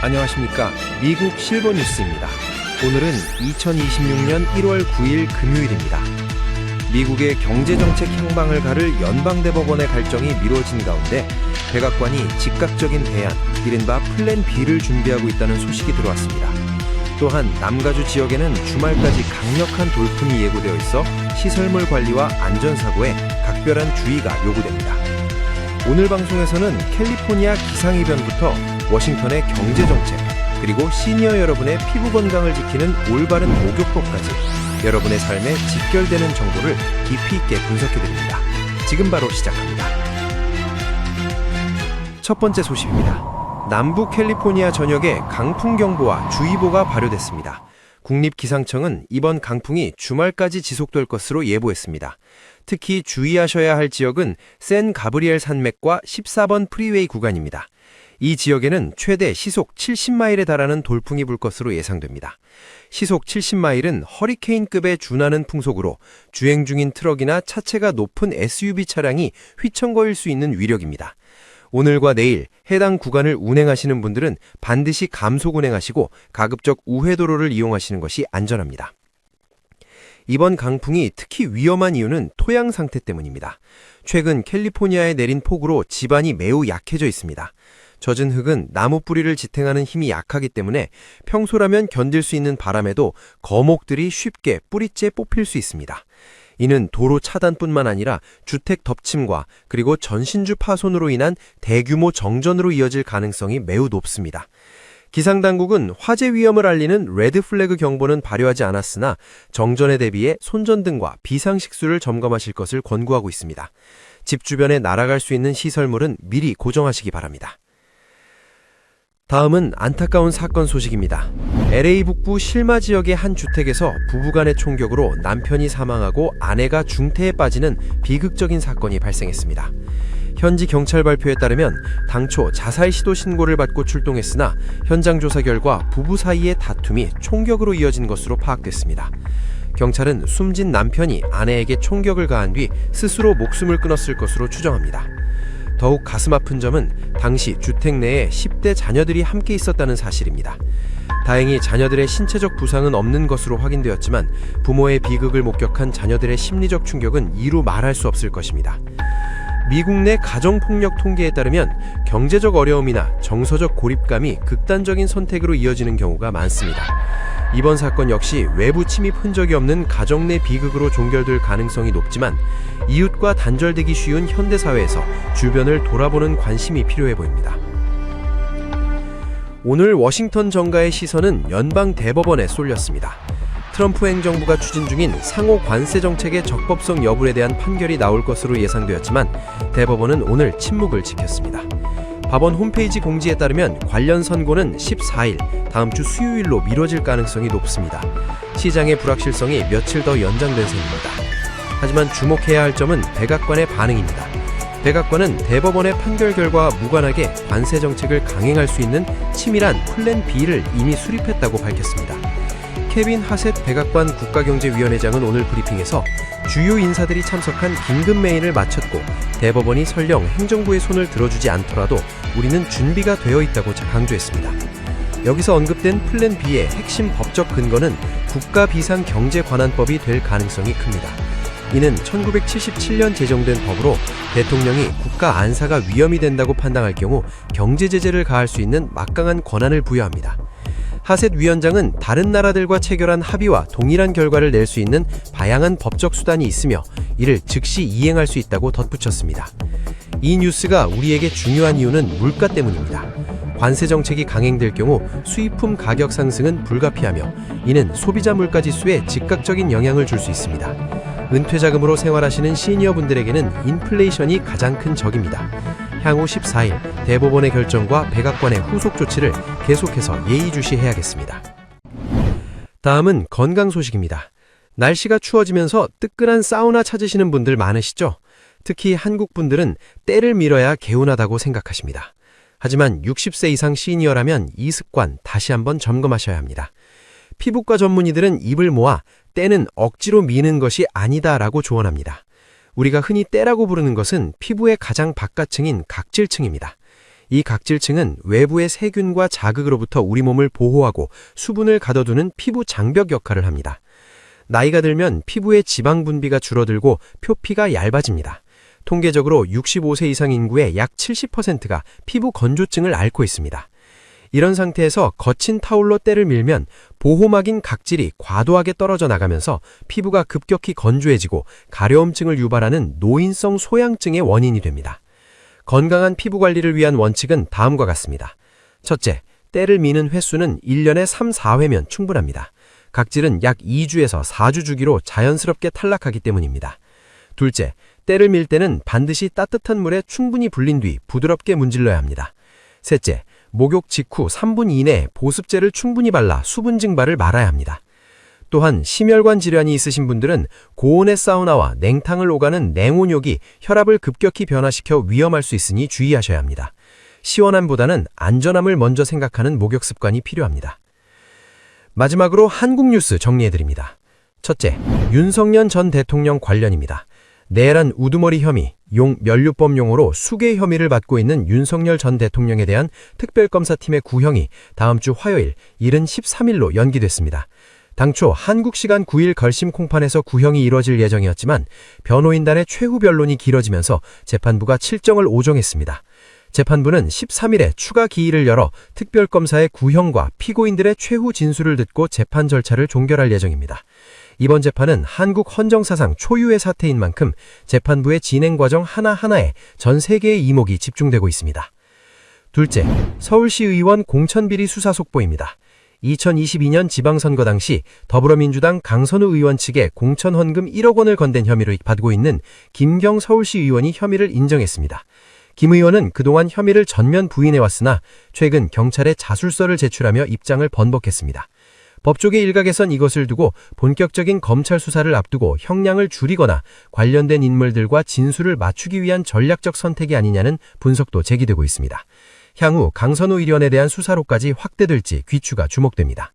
안녕하십니까. 미국 실버 뉴스입니다. 오늘은 2026년 1월 9일 금요일입니다. 미국의 경제정책 향방을 가를 연방대법원의 갈정이 미뤄진 가운데 백악관이 즉각적인 대안, 이른바 플랜 B를 준비하고 있다는 소식이 들어왔습니다. 또한 남가주 지역에는 주말까지 강력한 돌풍이 예고되어 있어 시설물 관리와 안전사고에 각별한 주의가 요구됩니다. 오늘 방송에서는 캘리포니아 기상이변부터 워싱턴의 경제정책, 그리고 시니어 여러분의 피부 건강을 지키는 올바른 목욕법까지 여러분의 삶에 직결되는 정보를 깊이 있게 분석해드립니다. 지금 바로 시작합니다. 첫 번째 소식입니다. 남부 캘리포니아 전역에 강풍경보와 주의보가 발효됐습니다. 국립기상청은 이번 강풍이 주말까지 지속될 것으로 예보했습니다. 특히 주의하셔야 할 지역은 샌 가브리엘 산맥과 14번 프리웨이 구간입니다. 이 지역에는 최대 시속 70마일에 달하는 돌풍이 불 것으로 예상됩니다. 시속 70마일은 허리케인급에 준하는 풍속으로 주행 중인 트럭이나 차체가 높은 SUV 차량이 휘청거릴 수 있는 위력입니다. 오늘과 내일 해당 구간을 운행하시는 분들은 반드시 감속 운행하시고 가급적 우회도로를 이용하시는 것이 안전합니다. 이번 강풍이 특히 위험한 이유는 토양 상태 때문입니다. 최근 캘리포니아에 내린 폭우로 지반이 매우 약해져 있습니다. 젖은 흙은 나무 뿌리를 지탱하는 힘이 약하기 때문에 평소라면 견딜 수 있는 바람에도 거목들이 쉽게 뿌리째 뽑힐 수 있습니다. 이는 도로 차단뿐만 아니라 주택 덮침과 그리고 전신주 파손으로 인한 대규모 정전으로 이어질 가능성이 매우 높습니다. 기상당국은 화재 위험을 알리는 레드 플래그 경보는 발효하지 않았으나 정전에 대비해 손전등과 비상식수를 점검하실 것을 권고하고 있습니다. 집 주변에 날아갈 수 있는 시설물은 미리 고정하시기 바랍니다. 다음은 안타까운 사건 소식입니다. LA 북부 실마 지역의 한 주택에서 부부간의 총격으로 남편이 사망하고 아내가 중태에 빠지는 비극적인 사건이 발생했습니다. 현지 경찰 발표에 따르면 당초 자살 시도 신고를 받고 출동했으나 현장 조사 결과 부부 사이의 다툼이 총격으로 이어진 것으로 파악됐습니다. 경찰은 숨진 남편이 아내에게 총격을 가한 뒤 스스로 목숨을 끊었을 것으로 추정합니다. 더욱 가슴 아픈 점은 당시 주택 내에 10대 자녀들이 함께 있었다는 사실입니다. 다행히 자녀들의 신체적 부상은 없는 것으로 확인되었지만 부모의 비극을 목격한 자녀들의 심리적 충격은 이루 말할 수 없을 것입니다. 미국 내 가정폭력 통계에 따르면 경제적 어려움이나 정서적 고립감이 극단적인 선택으로 이어지는 경우가 많습니다. 이번 사건 역시 외부 침입 흔적이 없는 가정 내 비극으로 종결될 가능성이 높지만 이웃과 단절되기 쉬운 현대사회에서 주변을 돌아보는 관심이 필요해 보입니다. 오늘 워싱턴 정가의 시선은 연방 대법원에 쏠렸습니다. 트럼프 행정부가 추진 중인 상호 관세 정책의 적법성 여부에 대한 판결이 나올 것으로 예상되었지만 대법원은 오늘 침묵을 지켰습니다. 법원 홈페이지 공지에 따르면 관련 선고는 14일, 다음 주 수요일로 미뤄질 가능성이 높습니다. 시장의 불확실성이 며칠 더 연장된 셈입니다. 하지만 주목해야 할 점은 백악관의 반응입니다. 백악관은 대법원의 판결 결과와 무관하게 관세 정책을 강행할 수 있는 치밀한 플랜 B를 이미 수립했다고 밝혔습니다. 케빈 하셋 백악관 국가경제위원회장은 오늘 브리핑에서 주요 인사들이 참석한 긴급 메일을 마쳤고 대법원이 설령 행정부의 손을 들어주지 않더라도 우리는 준비가 되어 있다고 강조했습니다. 여기서 언급된 플랜 B의 핵심 법적 근거는 국가비상경제관한법이 될 가능성이 큽니다. 이는 1977년 제정된 법으로 대통령이 국가 안사가 위험이 된다고 판단할 경우 경제 제재를 가할 수 있는 막강한 권한을 부여합니다. 하셋 위원장은 다른 나라들과 체결한 합의와 동일한 결과를 낼 수 있는 다양한 법적 수단이 있으며 이를 즉시 이행할 수 있다고 덧붙였습니다. 이 뉴스가 우리에게 중요한 이유는 물가 때문입니다. 관세 정책이 강행될 경우 수입품 가격 상승은 불가피하며 이는 소비자 물가 지수에 즉각적인 영향을 줄 수 있습니다. 은퇴자금으로 생활하시는 시니어분들에게는 인플레이션이 가장 큰 적입니다. 향후 14일 대법원의 결정과 백악관의 후속 조치를 계속해서 예의주시해야겠습니다. 다음은 건강 소식입니다. 날씨가 추워지면서 뜨끈한 사우나 찾으시는 분들 많으시죠? 특히 한국 분들은 때를 밀어야 개운하다고 생각하십니다. 하지만 60세 이상 시니어라면 이 습관 다시 한번 점검하셔야 합니다. 피부과 전문의들은 입을 모아 때는 억지로 미는 것이 아니다라고 조언합니다. 우리가 흔히 때라고 부르는 것은 피부의 가장 바깥층인 각질층입니다. 이 각질층은 외부의 세균과 자극으로부터 우리 몸을 보호하고 수분을 가둬두는 피부 장벽 역할을 합니다. 나이가 들면 피부의 지방 분비가 줄어들고 표피가 얇아집니다. 통계적으로 65세 이상 인구의 약 70%가 피부 건조증을 앓고 있습니다. 이런 상태에서 거친 타올로 때를 밀면 보호막인 각질이 과도하게 떨어져 나가면서 피부가 급격히 건조해지고 가려움증을 유발하는 노인성 소양증의 원인이 됩니다. 건강한 피부 관리를 위한 원칙은 다음과 같습니다. 첫째, 때를 미는 횟수는 1년에 3, 4회면 충분합니다. 각질은 약 2주에서 4주 주기로 자연스럽게 탈락하기 때문입니다. 둘째, 때를 밀 때는 반드시 따뜻한 물에 충분히 불린 뒤 부드럽게 문질러야 합니다. 셋째, 목욕 직후 3분 이내에 보습제를 충분히 발라 수분 증발을 말아야 합니다. 또한 심혈관 질환이 있으신 분들은 고온의 사우나와 냉탕을 오가는 냉온욕이 혈압을 급격히 변화시켜 위험할 수 있으니 주의하셔야 합니다. 시원함보다는 안전함을 먼저 생각하는 목욕 습관이 필요합니다. 마지막으로 한국 뉴스 정리해드립니다. 첫째, 윤석열 전 대통령 관련입니다. 내란 우두머리 혐의, 면류법 용어로 수괴 혐의를 받고 있는 윤석열 전 대통령에 대한 특별검사팀의 구형이 다음 주 화요일, 이른 13일로 연기됐습니다. 당초 한국 시간 9일 걸심 공판에서 구형이 이뤄질 예정이었지만 변호인단의 최후 변론이 길어지면서 재판부가 칠정을 오정했습니다. 재판부는 13일에 추가 기일을 열어 특별검사의 구형과 피고인들의 최후 진술을 듣고 재판 절차를 종결할 예정입니다. 이번 재판은 한국 헌정사상 초유의 사태인 만큼 재판부의 진행 과정 하나하나에 전 세계의 이목이 집중되고 있습니다. 둘째, 서울시 의원 공천비리 수사 속보입니다. 2022년 지방선거 당시 더불어민주당 강선우 의원 측에 공천 헌금 1억 원을 건넨 혐의를 받고 있는 김경 서울시 의원이 혐의를 인정했습니다. 김 의원은 그동안 혐의를 전면 부인해왔으나 최근 경찰에 자술서를 제출하며 입장을 번복했습니다. 법조계 일각에선 이것을 두고 본격적인 검찰 수사를 앞두고 형량을 줄이거나 관련된 인물들과 진술을 맞추기 위한 전략적 선택이 아니냐는 분석도 제기되고 있습니다. 향후 강선우 의원에 대한 수사로까지 확대될지 귀추가 주목됩니다.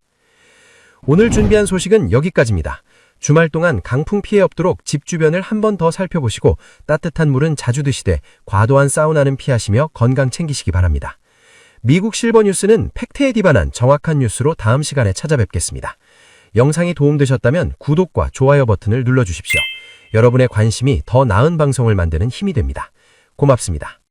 오늘 준비한 소식은 여기까지입니다. 주말 동안 강풍 피해 없도록 집 주변을 한 번 더 살펴보시고 따뜻한 물은 자주 드시되 과도한 사우나는 피하시며 건강 챙기시기 바랍니다. 미국 실버 뉴스는 팩트에 기반한 정확한 뉴스로 다음 시간에 찾아뵙겠습니다. 영상이 도움되셨다면 구독과 좋아요 버튼을 눌러주십시오. 여러분의 관심이 더 나은 방송을 만드는 힘이 됩니다. 고맙습니다.